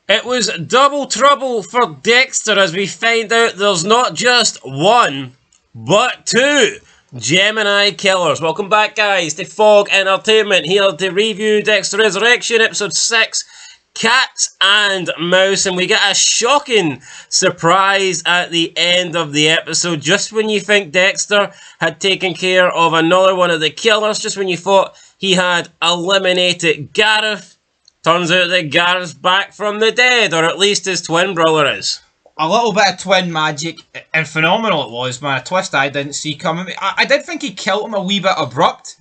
It was double trouble for Dexter as we find out there's not just one, but two Gemini Killers. Welcome back, guys, to Fog Entertainment, here to review Dexter Resurrection, episode 6, Cat and Mouse, and we get a shocking surprise at the end of the episode. Just when you think Dexter had taken care of another one of the killers, just when you thought he had eliminated Gareth, turns out that Gareth's back from the dead, or at least his twin brother is. A little bit of twin magic, and phenomenal it was, man. A twist I didn't see coming. I did think he killed him a wee bit abrupt,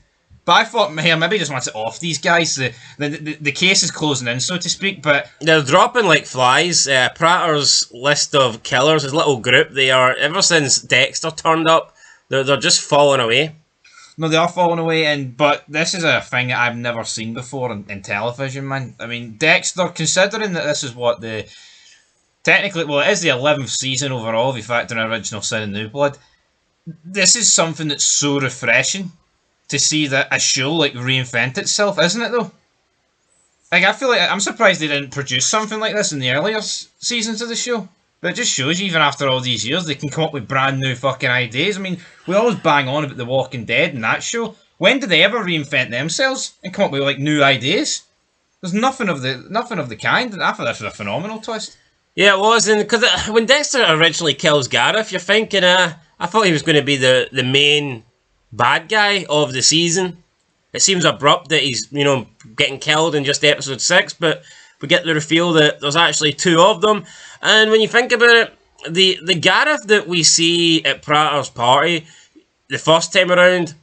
but I thought, man, maybe he just wants it off these guys. The case is closing in, so to speak, but... They're dropping like flies. Prater's list of killers, his little group, they are, ever since Dexter turned up, they're just falling away. No, they are falling away, but this is a thing that I've never seen before in television, man. I mean, Dexter, considering that this is what technically, well, it is the 11th season overall, if you factor in Original Sin and New Blood. This is something that's so refreshing to see that a show, like, reinvent itself, isn't it, though? Like, I feel like, I'm surprised they didn't produce something like this in the earlier seasons of the show. But it just shows you, even after all these years, they can come up with brand new fucking ideas. I mean, we always bang on about The Walking Dead and that show. When did they ever reinvent themselves and come up with like new ideas? There's nothing of the kind. And I thought this was a phenomenal twist. Yeah, it was, and because when Dexter originally kills Gareth, you're thinking, I thought he was going to be the main bad guy of the season. It seems abrupt that he's, getting killed in just episode 6, but we get the reveal that there's actually two of them. And when you think about it, the Gareth that we see at Prater's party the first time around,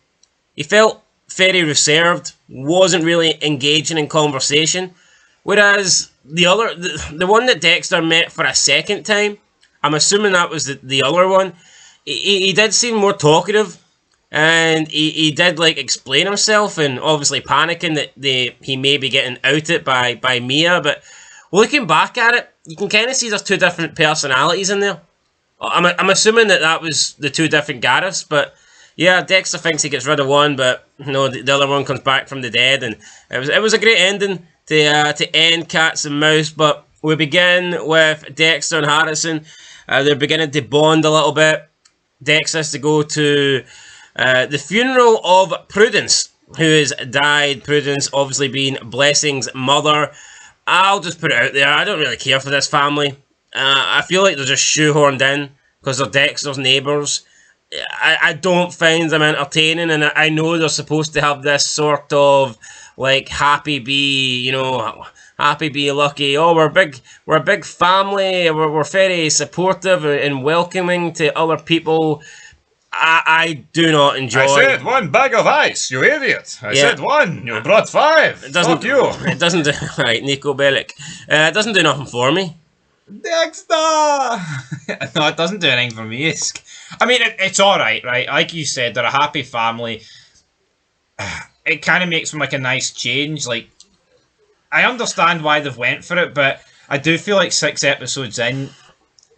he felt very reserved, wasn't really engaging in conversation. Whereas the one that Dexter met for a second time, I'm assuming that was the other one, he did seem more talkative. And he did like explain himself, and obviously panicking that he may be getting outed by Mia. But looking back at it, you can kind of see there's two different personalities in there. I'm assuming that was the two different Gareths. But yeah, Dexter thinks he gets rid of one, but no, the other one comes back from the dead, and it was a great ending to end Cats and Mouse. But we begin with Dexter and Harrison. They're beginning to bond a little bit. Dexter has to go to the funeral of Prudence, who has died. Prudence obviously being Blessing's mother. I'll just put it out there, I don't really care for this family. I feel like they're just shoehorned in because they're Dexter's neighbours. I don't find them entertaining, and I know they're supposed to have this sort of like happy be lucky. Oh, we're a big family. We're very supportive and welcoming to other people. I do not enjoy... I said one bag of ice, you idiot. I said one, you brought 5. It doesn't... Fuck you. It doesn't do... Right, Nico Bellic. It doesn't do nothing for me. Dexter! No, it doesn't do anything for me. I mean, it's alright, right? Like you said, they're a happy family. It kind of makes them like a nice change. Like, I understand why they've went for it, but I do feel like 6 episodes in...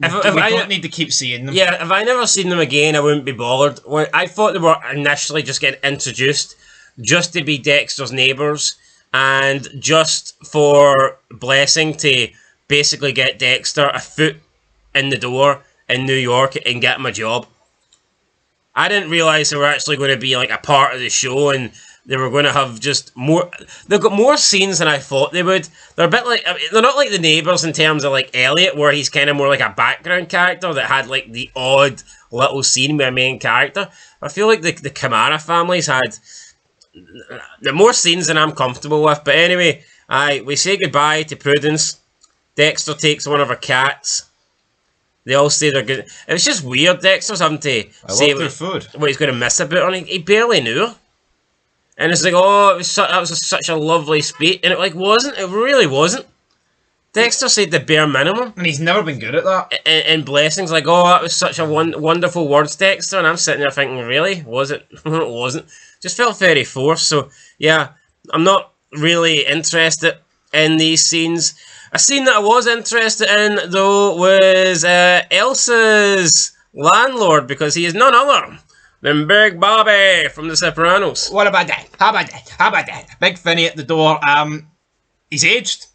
We don't need to keep seeing them. Yeah, if I never seen them again, I wouldn't be bothered. I thought they were initially just getting introduced just to be Dexter's neighbours and just for Blessing to basically get Dexter a foot in the door in New York and get him a job. I didn't realise they were actually going to be like a part of the show, and they were going to have just more... They've got more scenes than I thought they would. They're a bit like... they're not like the neighbours in terms of like Elliot, where he's kind of more like a background character that had like the odd little scene with a main character. I feel like the Kamara families had the more scenes than I'm comfortable with. But anyway, we say goodbye to Prudence. Dexter takes one of her cats. They all say they're good. It was just weird. Dexter's having to say what he's going to miss about her. He barely knew her. And it's like, oh, that was such a lovely speech. And it wasn't. It really wasn't. Dexter said the bare minimum. And he's never been good at that. And Blessing's like, oh, that was such a wonderful words, Dexter. And I'm sitting there thinking, really? Was it? It wasn't. Just felt very forced. So, yeah, I'm not really interested in these scenes. A scene that I was interested in, though, was Elsa's landlord, because he is none other than Big Bobby from The Sopranos. What about that? How about that? Big Finny at the door. He's aged.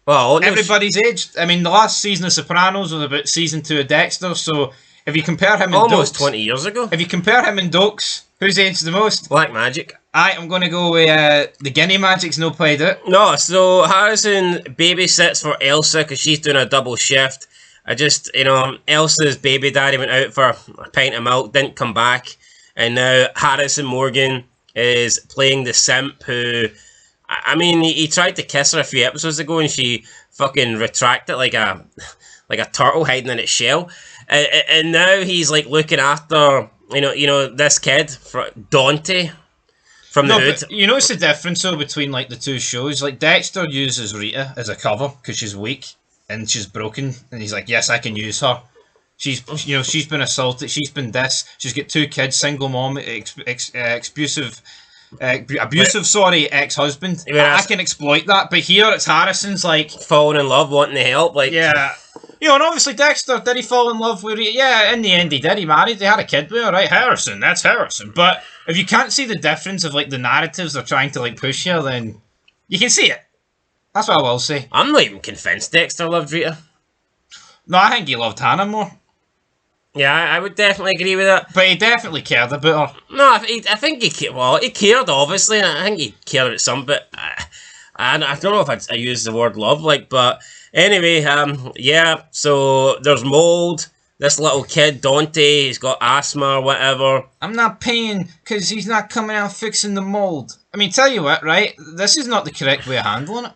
Well, no, Everybody's aged. I mean, the last season of Sopranos was about season 2 of Dexter, so if you compare him and almost Dokes, 20 years ago. if you compare him and Dokes, who's aged the most? Black Magic. I'm going to go with the Guinea Magic's no played it. No, so Harrison babysits for Elsa because she's doing a double shift. Elsa's baby daddy went out for a pint of milk, didn't come back, and now Harrison Morgan is playing the simp who, I mean, he tried to kiss her a few episodes ago and she fucking retracted like a turtle hiding in its shell, and now he's like looking after this kid, Dante from the hood. But you notice the difference though between like the two shows. Like Dexter uses Rita as a cover because she's weak and she's broken, and he's like, yes, I can use her. She's been assaulted. She's been this. She's got 2 kids, single mom, abusive ex-husband. I can exploit that. But here it's Harrison's like falling in love, wanting to help. Like, yeah. And obviously Dexter, did he fall in love with Rita? Yeah, in the end he did. He married. They had a kid with her, right? Harrison, that's Harrison. But if you can't see the difference of like the narratives they're trying to like push here, then you can see it. That's what I will say. I'm not even convinced Dexter loved Rita. No, I think he loved Hannah more. Yeah, I would definitely agree with that. But he definitely cared about her. No, I think he cared. Well, he cared, obviously. I think he cared about some, but I don't know if I use the word love, like, but anyway, yeah, so there's mold. This little kid, Dante, he's got asthma or whatever. I'm not paying because he's not coming out fixing the mold. I mean, tell you what, right? This is not the correct way of handling it.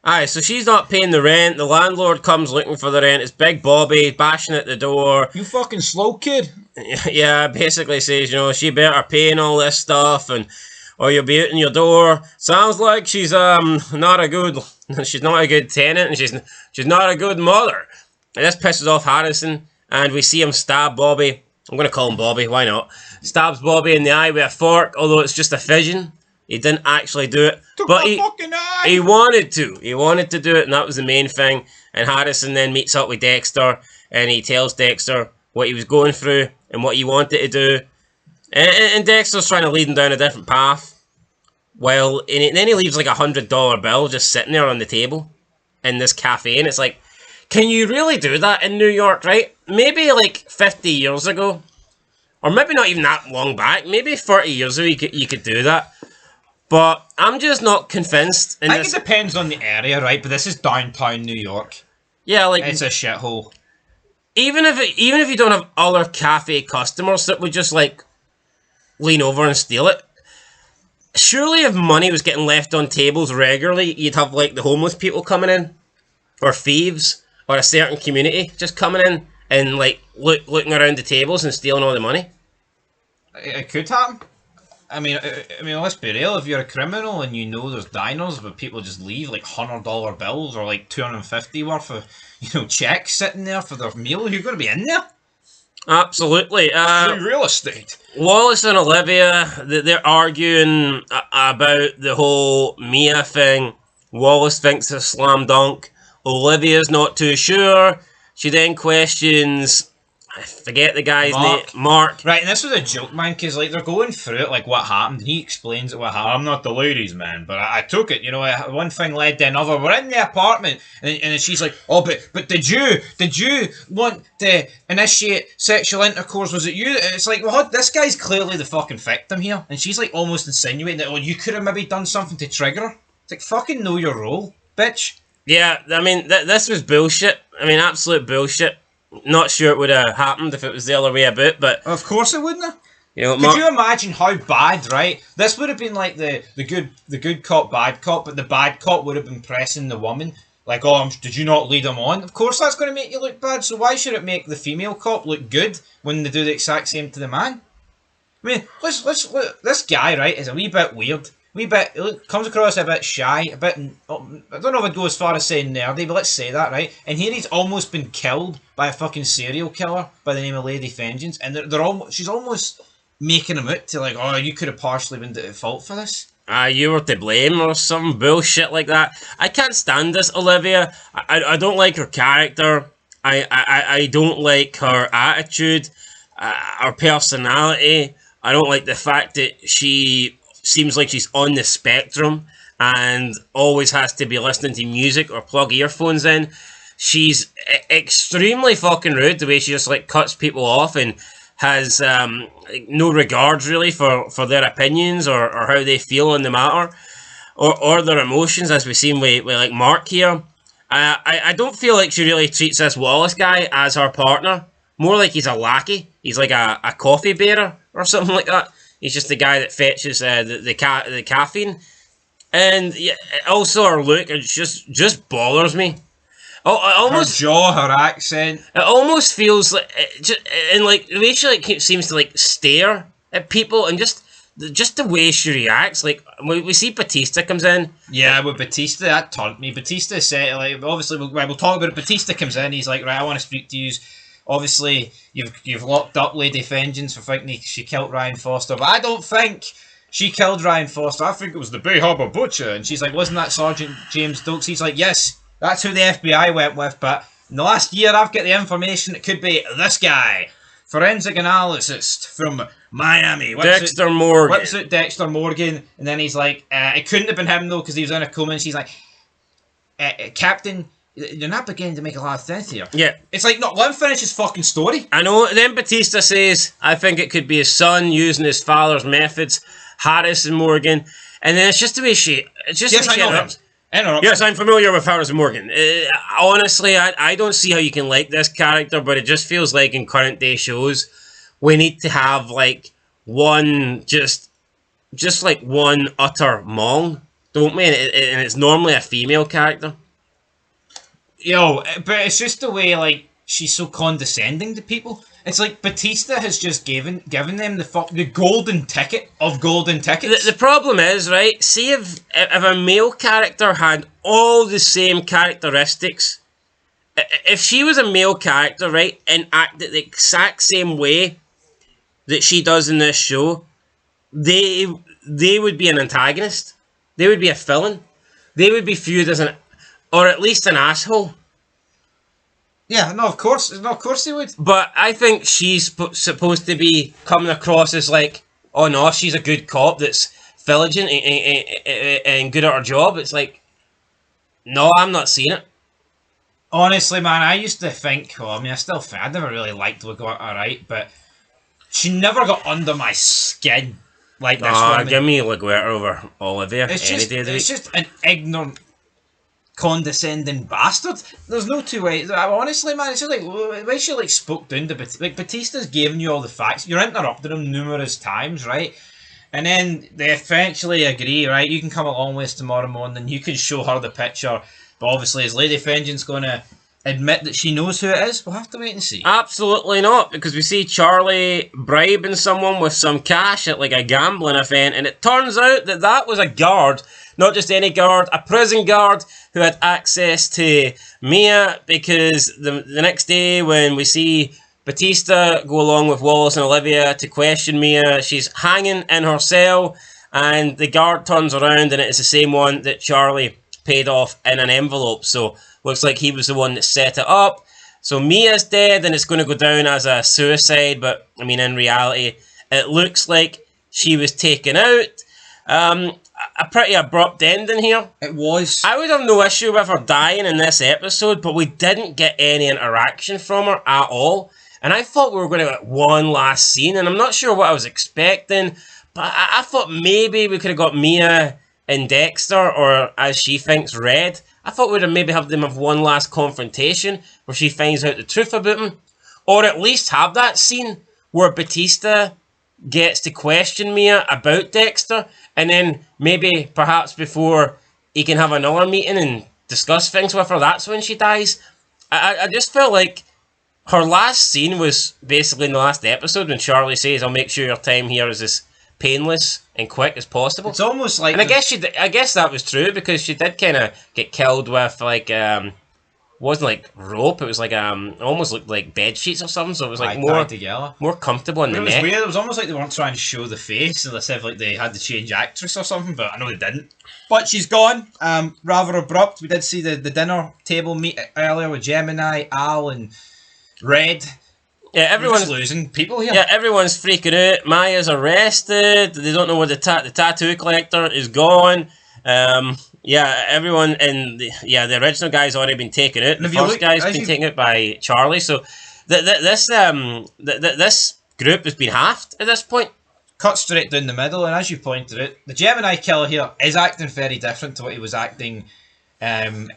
Aye, so she's not paying the rent. The landlord comes looking for the rent. It's Big Bobby bashing at the door. You fucking slow kid. Yeah, basically says, she better pay and all this stuff, or you'll be out in your door. Sounds like she's not a good tenant, and she's not a good mother. And this pisses off Harrison, and we see him stab Bobby. I'm going to call him Bobby, why not? Stabs Bobby in the eye with a fork, although it's just a vision. He didn't actually do it, but he wanted to. He wanted to do it, and that was the main thing. And Harrison then meets up with Dexter, and he tells Dexter what he was going through and what he wanted to do. And Dexter's trying to lead him down a different path. Well, and then he leaves like $100 bill just sitting there on the table in this cafe, and it's like, can you really do that in New York, right? Maybe like 50 years ago, or maybe not even that long back, maybe 30 years ago you could do that. But I'm just not convinced. I think it depends on the area, right? But this is downtown New York. Yeah, like it's a shithole. Even if you don't have other cafe customers that would just like lean over and steal it, surely if money was getting left on tables regularly, you'd have like the homeless people coming in, or thieves, or a certain community just coming in and like looking around the tables and stealing all the money. It could happen. I mean, let's be real. If you're a criminal and you know there's diners where people just leave like $100 bills or like $250 worth of checks sitting there for their meal, you're going to be in there. Absolutely. Free real estate. Wallace and Olivia, they're arguing about the whole Mia thing. Wallace thinks it's a slam dunk. Olivia's not too sure. She then questions, I forget the guy's name, Mark. Right, and this was a joke, man, because like they're going through it, like what happened. He explains what happened. I'm not the ladies' man, but I took it. One thing led to another. We're in the apartment, and she's like, "Oh, but did you want to initiate sexual intercourse? Was it you?" And it's like, well, this guy's clearly the fucking victim here, and she's like almost insinuating that, you could have maybe done something to trigger her. It's like, fucking know your role, bitch. Yeah, I mean, this was bullshit. I mean, absolute bullshit. Not sure it would have happened if it was the other way about, but of course it wouldn't have. Could you imagine how bad, right? This would have been like the good cop, bad cop, but the bad cop would have been pressing the woman, like, "Oh, did you not lead him on?" Of course that's going to make you look bad, so why should it make the female cop look good when they do the exact same to the man? I mean, let's this guy, right, is a wee bit weird. Comes across a bit shy, I don't know if I'd go as far as saying nerdy, but let's say that, right? And here he's almost been killed by a fucking serial killer by the name of Lady Vengeance, and she's almost making him out to like, "Oh, you could have partially been at fault for this. You were to blame," or some bullshit like that. I can't stand this Olivia. I don't like her character. I don't like her attitude, her personality. I don't like the fact that she seems like she's on the spectrum. and always has to be listening to music or plug earphones in. She's extremely fucking rude, the way she just like cuts people off and has no regards really for their opinions or how they feel on the matter or their emotions, as we've seen with like Mark here. I don't feel like she really treats this Wallace guy as her partner. More like he's a lackey. He's like a coffee bearer or something like that. He's just the guy that fetches the caffeine. And yeah, also her look, it just bothers me. Almost her jaw, her accent. It almost feels like, and like the way she like seems to like stare at people, and just the way she reacts. Like we see Batista comes in. Yeah, with Batista, that taunt me. Batista said, like, obviously we'll talk about it. Batista comes in. He's like, right, I want to speak to you. Obviously, you've locked up Lady Vengeance for thinking she killed Ryan Foster, but I don't think she killed Ryan Foster. I think it was the Bay Harbor Butcher. And she's like, wasn't that Sergeant James Stokes? He's like, yes. That's who the FBI went with, but in the last year I've got the information it could be this guy. Forensic analyst from Miami. Dexter Morgan. Whips out Dexter Morgan, and then he's like, it couldn't have been him though, because he was in a coma, and she's like, Captain, you're not beginning to make a lot of sense here. Yeah. It's like, no, let him finish his fucking story. I know, then Batista says, I think it could be his son using his father's methods, Harrison Morgan, and then it's just the way she... It's just yes, the way I she know interrupts. him. Yes, I'm familiar with Harrison Morgan. Honestly, I don't see how you can like this character, but it just feels like in current day shows, we need to have like one, just like one utter mong, don't we? And it's normally a female character. Yo, but it's just the way like she's so condescending to people. It's like Batista has just given them the golden ticket of golden tickets. The problem is, right, see if a male character had all the same characteristics, if she was a male character, right, and acted the exact same way that she does in this show, they would be an antagonist. They would be a villain. They would be viewed as or at least an asshole. Yeah, no, of course they would. But I think she's supposed to be coming across as like, oh no, she's a good cop that's vigilant and good at her job. It's like, no, I'm not seeing it. Honestly, man, I used to think, I still think, I never really liked LaGuerta, right? But she never got under my skin like this woman. Give me LaGuerta over Olivia It's any day of the week. It's just an ignorant, condescending bastard. There's no two ways. Honestly, man, it's just like the way she like spoke down to Batista's giving you all the facts. You're interrupting him numerous times, right? And then they eventually agree, right? You can come along with us tomorrow morning. You can show her the picture. But obviously, is Lady Vengeance going to admit that she knows who it is? We'll have to wait and see. Absolutely not, because we see Charlie bribing someone with some cash at like a gambling event, and it turns out that was a guard. Not just any guard, a prison guard who had access to Mia, because the next day when we see Batista go along with Wallace and Olivia to question Mia, she's hanging in her cell, and the guard turns around and it's the same one that Charlie paid off in an envelope. So looks like he was the one that set it up. So Mia's dead and it's going to go down as a suicide, but I mean in reality it looks like she was taken out. A pretty abrupt ending here. It was. I would have no issue with her dying in this episode, but we didn't get any interaction from her at all. And I thought we were going to get one last scene, and I'm not sure what I was expecting, but I thought maybe we could have got Mia and Dexter, or as she thinks, Red. I thought we'd have maybe have them have one last confrontation where she finds out the truth about him, or at least have that scene where Batista gets to question Mia about Dexter, and then maybe perhaps before he can have another meeting and discuss things with her, that's when she dies. I just felt like her last scene was basically in the last episode when Charlie says, I'll make sure your time here is as painless and quick as possible. It's almost like... And I guess that was true, because she did kind of get killed with like wasn't like rope, it was like almost looked like bed sheets or something, so it was like more comfortable in the neck. It was weird. It was almost like they weren't trying to show the face, and as if like they had to change actress or something, but I know they didn't. But she's gone, rather abrupt. We did see the dinner table meet earlier with Gemini, Al and Red. Yeah, everyone's losing people here. Yeah, everyone's freaking out. Maya's arrested. They don't know where the tattoo collector is gone. Yeah, everyone in the original guy's already been taken out. The first guy's been taken out by Charlie. So this group has been halved at this point. Cut straight down the middle, and as you pointed out, the Gemini Killer here is acting very different to what he was acting in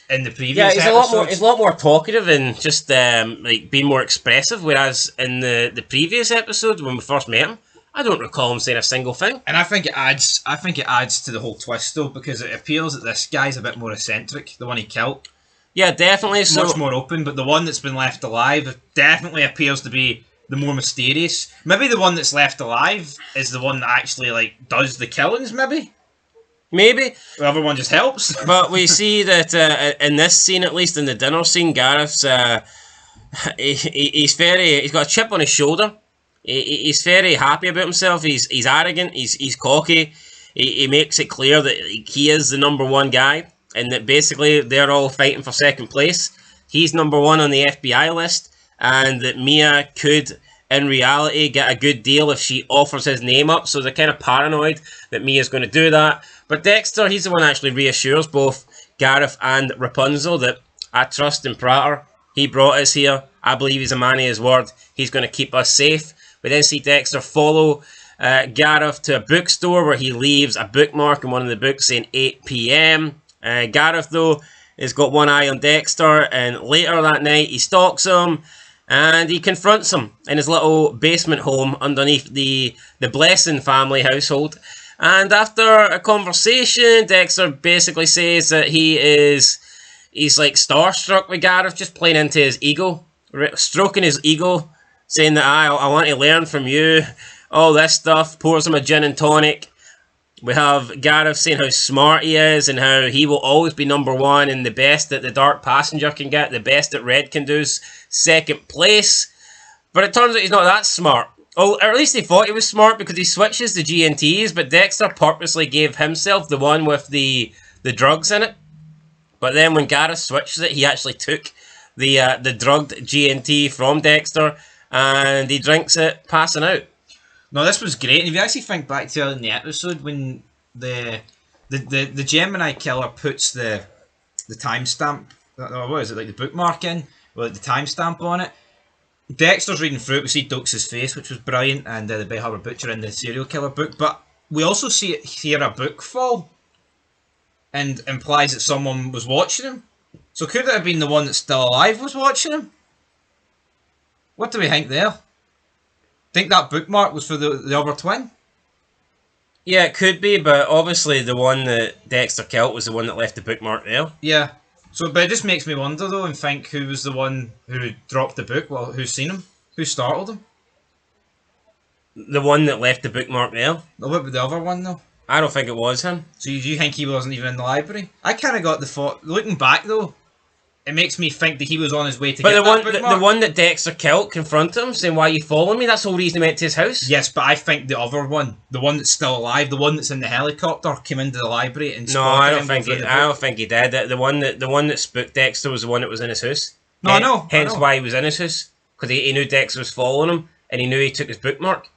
the previous episodes. He's a lot more talkative and just like being more expressive. Whereas in the previous episode when we first met him, I don't recall him saying a single thing. And I think it adds to the whole twist though, because it appears that this guy's a bit more eccentric, the one he killed. Yeah, definitely. Much more open, but the one that's been left alive definitely appears to be the more mysterious. Maybe the one that's left alive is the one that actually like does the killings. Maybe. The other one just helps. But we see that in this scene, at least in the dinner scene, Gareth's he's got a chip on his shoulder. He's very happy about himself. He's arrogant. He's cocky. He makes it clear that he is the number one guy, and that basically they're all fighting for second place. He's number one on the FBI list, and that Mia could, in reality, get a good deal if she offers his name up. So they're kind of paranoid that Mia's going to do that. But Dexter, he's the one that actually reassures both Gareth and Rapunzel that I trust in Prater. He brought us here. I believe he's a man of his word. He's going to keep us safe. We then see Dexter follow Gareth to a bookstore where he leaves a bookmark in one of the books saying 8 p.m. Gareth, though, has got one eye on Dexter, and later that night he stalks him and he confronts him in his little basement home underneath the Blessing family household. And after a conversation, Dexter basically says that he's like starstruck with Gareth, just playing into his ego, stroking his ego, saying that I want to learn from you, all this stuff, pours him a gin and tonic. We have Gareth saying how smart he is and how he will always be number one and the best that the Dark Passenger can get, the best that Red can do is second place. But it turns out he's not that smart. Or at least he thought he was smart because he switches the GNTs, but Dexter purposely gave himself the one with the drugs in it. But then when Gareth switches it, he actually took the drugged GNT from Dexter, and he drinks it, passing out. No, this was great. And if you actually think back to in the episode when the Gemini Killer puts the timestamp, what is it, like the bookmark in, with the timestamp on it, Dexter's reading through it. We see Dux' face, which was brilliant, and the Bay Harbor Butcher in the serial killer book. But we also hear a book fall, and implies that someone was watching him. So could it have been the one that's still alive was watching him? What do we think there? Think that bookmark was for the other twin? Yeah, it could be, but obviously the one that Dexter killed was the one that left the bookmark there. Yeah. So, but it just makes me wonder though, and think who was the one who dropped the book. Well, who's seen him? Who startled him? The one that left the bookmark there. What about the other one though? I don't think it was him. So you think he wasn't even in the library? I kind of got the thought. Looking back though, it makes me think that he was on his way to get that bookmark. The one that Dexter killed confronted him, saying, "Why are you following me?" That's the whole reason he went to his house. Yes, but I think the other one, the one that's still alive, the one that's in the helicopter, came into the library and I don't think he did. The one that spooked Dexter was the one that was in his house. No, I know. Hence why he was in his house, because he knew Dexter was following him, and he knew he took his bookmark.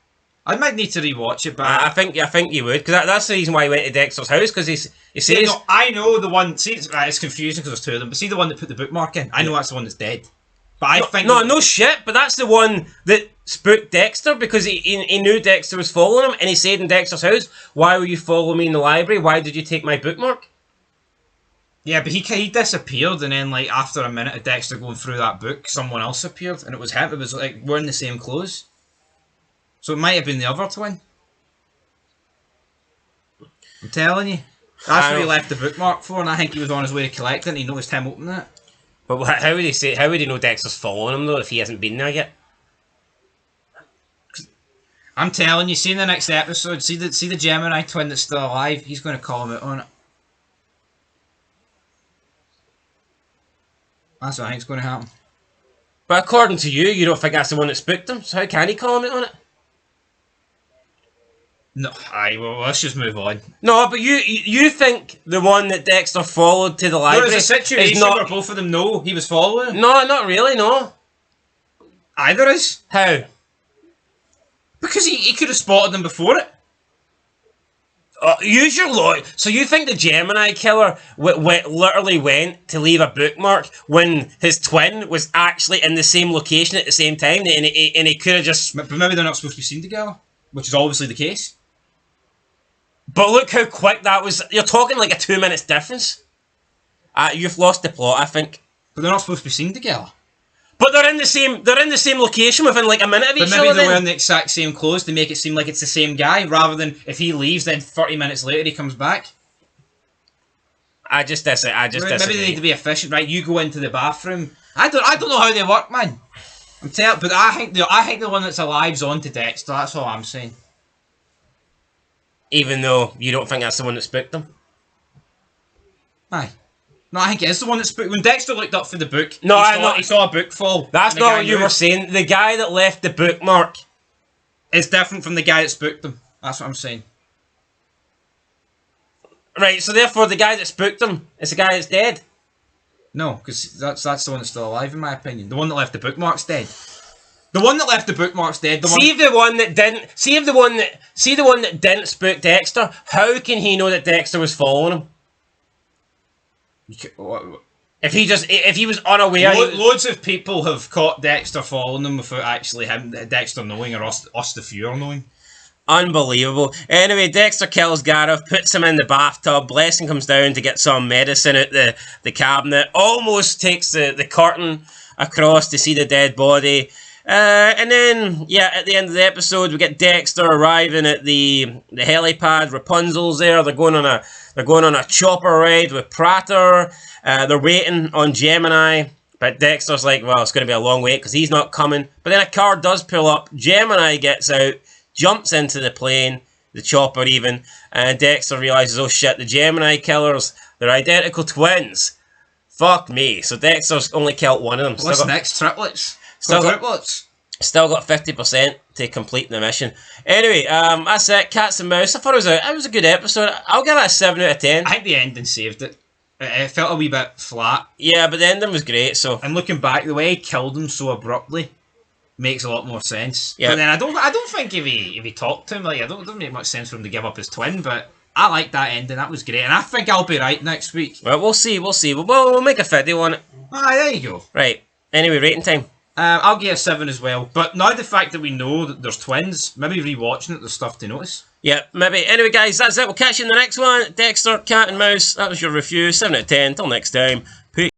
I might need to rewatch it, but I think you would, because that's the reason why he went to Dexter's house, because he says... No, I know the one... See, it's confusing because there's two of them, but see the one that put the bookmark in? I know that's the one that's dead. But I think... No shit, but that's the one that spooked Dexter, because he knew Dexter was following him, and he said in Dexter's house, "Why were you following me in the library? Why did you take my bookmark?" Yeah, but he disappeared, and then, like, after a minute of Dexter going through that book, someone else appeared, and it was him. It was, like, wearing the same clothes. So it might have been the other twin. I'm telling you. That's what he left the bookmark for, and I think he was on his way to collect it, and he noticed him opening it. But how would he know Dexter's following him, though, if he hasn't been there yet? I'm telling you, see in the next episode, see the Gemini twin that's still alive, he's going to call him out on it. That's what I think's going to happen. But according to you, you don't think that's the one that spooked him, so how can he call him out on it? No, well, let's just move on. No, but you think the one that Dexter followed to the library... There's a situation where both of them know he was following him. No, not really, no. Either is. How? Because he could have spotted them before it. Use your logic. So you think the Gemini Killer literally went to leave a bookmark when his twin was actually in the same location at the same time, and he could have just... But maybe they're not supposed to be seen together, which is obviously the case. But look how quick that was. You're talking like a 2 minutes difference. You've lost the plot, I think. But they're not supposed to be seen together. But they're in the same location within like a minute of each other. But maybe they're wearing the exact same clothes to make it seem like it's the same guy, rather than if he leaves, then 30 minutes later he comes back. I just disagree. Maybe they need to be efficient, right? You go into the bathroom. I don't know how they work, man. But I think the one that's alive's on to Dexter. That's all I'm saying. Even though you don't think that's the one that spooked them. Aye. No, I think it is the one that spooked. When Dexter looked up for the book, he saw a book fall. That's not what you were saying. The guy that left the bookmark is different from the guy that spooked him. That's what I'm saying. Right, so therefore the guy that spooked him is the guy that's dead. No, because that's the one that's still alive, in my opinion. The one that left the bookmark's dead. The one that left the bookmark's dead. See the one that didn't spook Dexter. How can he know that Dexter was following him? If he was unaware, loads of people have caught Dexter following them without actually Dexter knowing, or us the viewer knowing. Unbelievable. Anyway, Dexter kills Gareth, puts him in the bathtub. Blessing comes down to get some medicine out the cabinet. Almost takes the curtain across to see the dead body. And then, yeah, at the end of the episode, we get Dexter arriving at the helipad. Rapunzel's there. They're going on a chopper ride with Prater. They're waiting on Gemini, but Dexter's like, well, it's going to be a long wait because he's not coming. But then a car does pull up. Gemini gets out, jumps into the plane, the chopper even, and Dexter realizes, oh shit, the Gemini Killers, they're identical twins. Fuck me. So Dexter's only killed one of them. What's next? Triplets? Still got 50% to complete the mission. Anyway, that's it. Cats and Mouse. I thought it was a good episode. I'll give it a 7 out of 10. I think the ending saved it. It felt a wee bit flat. Yeah, but the ending was great. So, and looking back, the way he killed him so abruptly makes a lot more sense. Yeah. But then I don't think if he talked to him, like, it doesn't make much sense for him to give up his twin. But I like that ending. That was great, and I think I'll be right next week. Well, we'll see. We'll make a video on it. Ah, there you go. Right. Anyway, rating time. I'll give it a 7 as well. But now the fact that we know that there's twins, maybe rewatching it, there's stuff to notice. Yeah, maybe. Anyway, guys, that's it. We'll catch you in the next one. Dexter, Cat and Mouse. That was your review. 7 out of 10. Till next time. Peace.